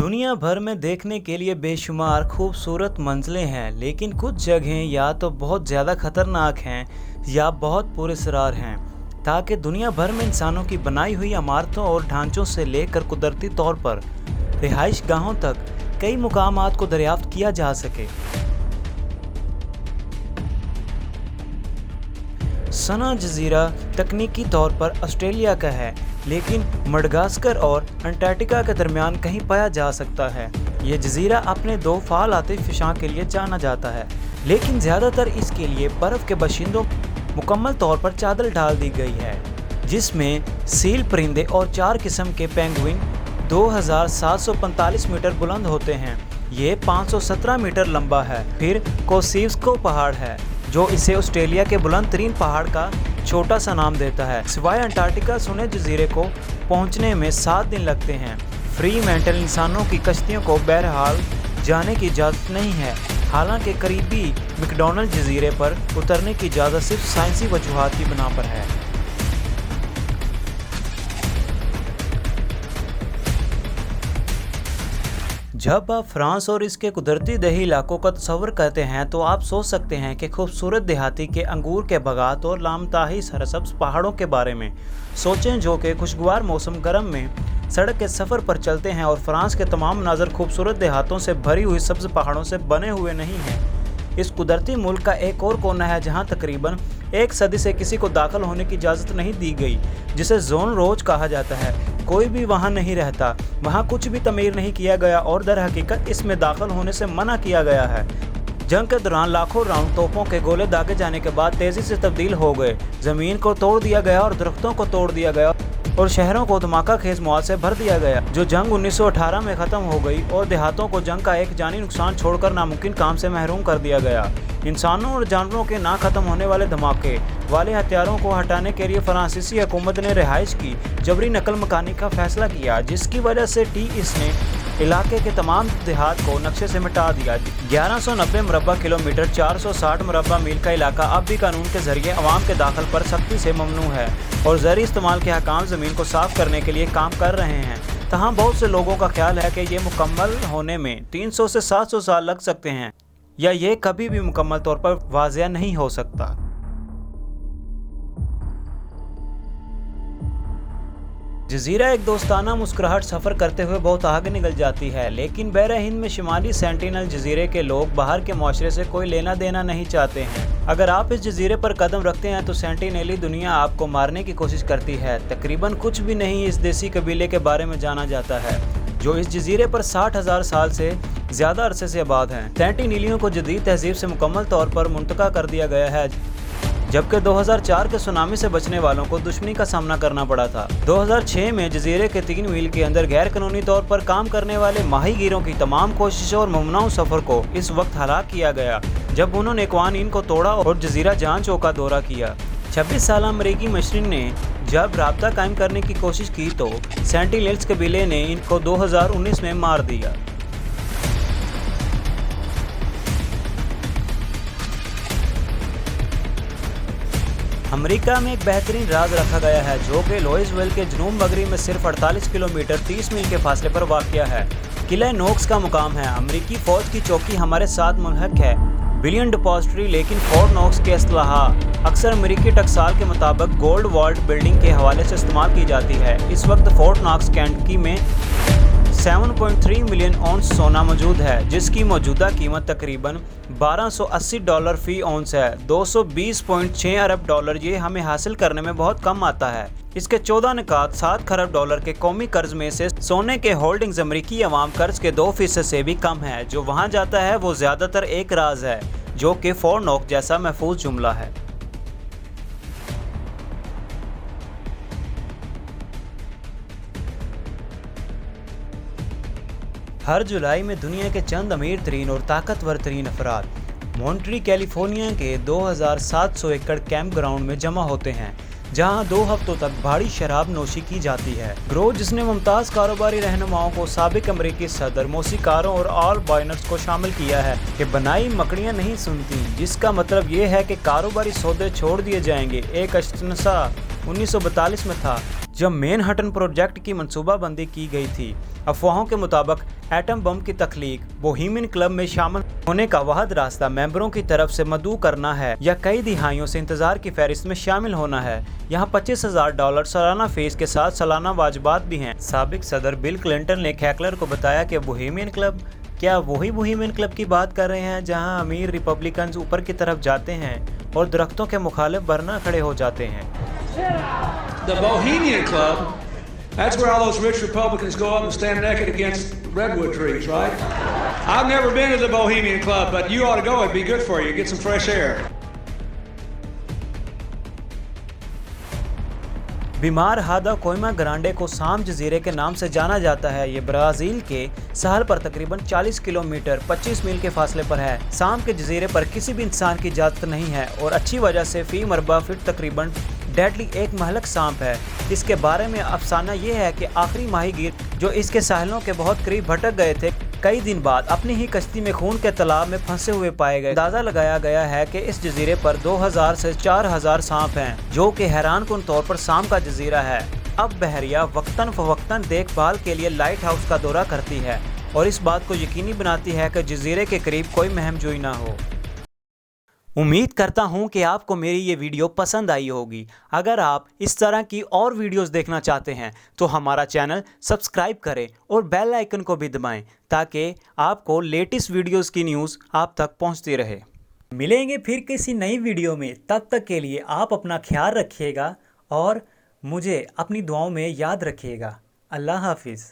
दुनिया भर में देखने के लिए बेशुमार खूबसूरत मंजिलें हैं, लेकिन कुछ जगहें या तो बहुत ज़्यादा खतरनाक हैं या बहुत पुरस्कार हैं। ताकि दुनिया भर में इंसानों की बनाई हुई इमारतों और ढांचों से लेकर कुदरती तौर पर रिहाइश गाहों तक कई मुकामात को दरियाफ्त किया जा सके। सना जजीरा तकनीकी तौर पर ऑस्ट्रेलिया का है, लेकिन मडगास्कर और अंटार्कटिका के दरमियान कहीं पाया जा सकता है। ये जजीरा अपने दो फाल आतिशफ़शां के लिए जाना जाता है, लेकिन ज़्यादातर इसके लिए बर्फ़ के बाशिंदों मुकम्मल तौर पर चादर डाल दी गई है, जिसमें सील परिंदे और 4 किस्म के पेंगुइन 2745 मीटर बुलंद होते हैं। ये 517 मीटर लंबा है। फिर कोसिवस्को पहाड़ है, जो इसे ऑस्ट्रेलिया के बुलंद तरीन पहाड़ का छोटा सा नाम देता है। सिवाय अंटार्कटिका सुने जजीरे को पहुंचने में 7 दिन लगते हैं। फ्री मेंटल इंसानों की कश्तियों को बहरहाल जाने की इजाज़त नहीं है। हालांकि करीबी मैकडोनल्ड जजीरे पर उतरने की इजाज़त सिर्फ साइंसी वजूहात की बिना पर है। जब आप फ्रांस और इसके कुदरती दही इलाकों का तस्वर करते हैं तो आप सोच सकते हैं कि खूबसूरत देहाती के अंगूर के बागात और लामताही सरसब्ज पहाड़ों के बारे में सोचें, जो कि खुशगवार मौसम गर्म में सड़क के सफ़र पर चलते हैं। और फ्रांस के तमाम मनाज़र खूबसूरत देहातों से भरी हुई सब्ज़ पहाड़ों से बने हुए नहीं हैं। इस कुदरती मुल्क का एक और कोना है जहां तकरीबन 1 सदी से किसी को दाखिल होने की इजाज़त नहीं दी गई, जिसे जोन रोज कहा जाता है। कोई भी वहां नहीं रहता, वहां कुछ भी तमीर नहीं किया गया और दर हकीकत इसमें दाखिल होने से मना किया गया है। जंग के दौरान लाखों राउंड तोपों के गोले दागे जाने के बाद तेज़ी से तब्दील हो गए। ज़मीन को तोड़ दिया गया और दरख्तों को तोड़ दिया गया और शहरों को धमाका खेज मौत से भर दिया गया, जो जंग 1918 में ख़त्म हो गई और देहातों को जंग का एक जानी नुकसान छोड़कर नामुमकिन काम से महरूम कर दिया गया। इंसानों और जानवरों के ना ख़त्म होने वाले धमाके वाले हथियारों को हटाने के लिए फ्रांसीसी हुकूमत ने रिहाइश की जबरी नकल मकानी का फैसला किया, जिसकी वजह से इसने इलाके के तमाम देहात को नक्शे से मिटा दिया। 1190 मुरबा किलोमीटर 460 मुरबा मील का इलाका अब भी कानून के जरिए अवाम के दाखिल पर सख्ती से ममनू है और ज़री इस्तेमाल के हकाम ज़मीन को साफ़ करने के लिए काम कर रहे हैं। तहाँ बहुत से लोगों का ख्याल है कि ये मुकम्मल होने में 300 से 700 साल लग सकते हैं, या ये कभी भी मुकम्मल तौर पर वाज़िया नहीं हो सकता। जजीरा एक दोस्ताना मुस्कुराहट सफ़र करते हुए बहुत आगे निकल जाती है, लेकिन बहर हिंद में शिमाली सेंटिनल जजीरे के लोग बाहर के माशरे से कोई लेना देना नहीं चाहते हैं। अगर आप इस जजीरे पर कदम रखते हैं तो सेंटिनेली दुनिया आपको मारने की कोशिश करती है। तकरीबन कुछ भी नहीं इस देसी कबीले के बारे में जाना जाता है, जो इस जजीरे पर 60,000 साल से ज़्यादा अरसे से आबाद हैं। सेंटिनेलियों को जदीद तहजीब से मुकम्मल तौर पर मुंतका कर दिया गया है, जबकि 2004 के सुनामी से बचने वालों को दुश्मनी का सामना करना पड़ा था। 2006 में जजीरे के 3 मील के अंदर गैर कानूनी तौर पर काम करने वाले माहीगीरों की तमाम कोशिशों और मुमनाऊ सफ़र को इस वक्त हलाक किया गया जब उन्होंने कवानीन को तोड़ा और जजीरा जांचों का दौरा किया। 26 साल अमरीकी मशरिन ने जब राब्ता कायम करने की कोशिश की तो सेंटिनेल्स कबीले ने इनको 2019 में मार दिया। अमेरिका में एक बेहतरीन राज रखा गया है, जो कि लुइसविल के जनूब मगरब में सिर्फ 48 किलोमीटर 30 मील के फासले पर वाक़या है। किला नोक्स का मुकाम है। अमेरिकी फ़ौज की चौकी हमारे साथ मुल्हक है बिलियन डिपॉजिटरी, लेकिन फोर्ट नोक्स के असलाहा अक्सर अमेरिकी टकसाल के मुताबिक गोल्ड वॉल्ट बिल्डिंग के हवाले से इस्तेमाल की जाती है। इस वक्त फोर्ट नोक्स कैंटकी में 7.3 मिलियन औंस सोना मौजूद है, जिसकी मौजूदा कीमत तकरीबन $1280 फ़ी औंस है। 220.6 अरब डॉलर ये हमें हासिल करने में बहुत कम आता है। इसके 14 निकात 7 खरब डॉलर के कौमी कर्ज में से सोने के होल्डिंग्स अमेरिकी अवाम कर्ज के 2% से भी कम है। जो वहाँ जाता है वो ज़्यादातर एक राज है, जो कि फोर्ट नोक्स जैसा महफूज जुमला है। हर जुलाई में दुनिया के चंद अमीर तरीन और ताकतवर तरीन अफराद मॉन्ट्री कैलिफोर्निया के 2700 एकड़ कैंप ग्राउंड में जमा होते हैं, जहां 2 हफ्तों तक भारी शराब नोशी की जाती है। ग्रोह, जिसने मुमताज़ कारोबारी रहनुमाओं को साबिक अमरीकी सदर, मौसीकारों और ऑल बाइनर्स को शामिल किया है कि बनाई मकड़ियां नहीं सुनती, जिसका मतलब ये है कि कारोबारी सौदे छोड़ दिए जाएंगे। एक अशनसा 1942 में था, जब मैनहट्टन प्रोजेक्ट की मंसूबाबंदी की गई थी। अफवाहों के मुताबिक एटम बम की तख्लीक बोहेमियन क्लब में शामिल होने का वाहिद रास्ता मेंबरों की तरफ से मदऊ करना है या कई दिहाइयों से इंतजार की फहरिस्त में शामिल होना है। यहाँ $25,000 सालाना फीस के साथ सालाना वाजबात भी हैं। साबिक सदर बिल क्लिंटन ने हैकलर को बताया कि बोहेमियन क्लब, क्या वही बोहेमियन क्लब की बात कर रहे हैं जहां अमीर रिपब्लिकन्स ऊपर की तरफ जाते हैं और दरख्तों के मुखालिफ बरना खड़े हो जाते हैं? The Bohemian Club, that's where all those rich Republicans go up and stand naked against redwood trees, right? I've never been to the Bohemian Club, but you ought to go. It'd be good for you. Get some fresh air. बीमार हादा कोइमा Grande को साम जजीरे के नाम से जाना जाता है। ये ब्राज़ील के साहल पर तकरीबन 40 किलोमीटर 25 मील के फासले पर है। साम के जजीरे पर किसी भी इंसान की इजाज़त नहीं है और अच्छी वजह से फी मरबा फीट तकरीबन डेडली एक महलक सांप है। इसके बारे में अफसाना ये है कि आखिरी माहीगीर जो इसके साहिलों के बहुत करीब भटक गए थे, कई दिन बाद अपनी ही कश्ती में खून के तालाब में फंसे हुए पाए गए। अंदाज़ा लगाया गया है कि इस जजीरे पर 2000 से 4000 सांप हैं, जो कि हैरानकुन तौर पर साम का जजीरा है। अब बहरिया वक्तन फवक्तन देखभाल के लिए लाइट हाउस का दौरा करती है और इस बात को यकीनी बनाती है कि जजीरे के करीब कोई महमजोई ना हो। उम्मीद करता हूं कि आपको मेरी ये वीडियो पसंद आई होगी। अगर आप इस तरह की और वीडियोस देखना चाहते हैं तो हमारा चैनल सब्सक्राइब करें और बेल आइकन को भी दबाएं ताकि आपको लेटेस्ट वीडियोस की न्यूज़ आप तक पहुंचती रहे। मिलेंगे फिर किसी नई वीडियो में, तब तक के लिए आप अपना ख्याल रखिएगा और मुझे अपनी दुआओं में याद रखिएगा। अल्लाह हाफिज़।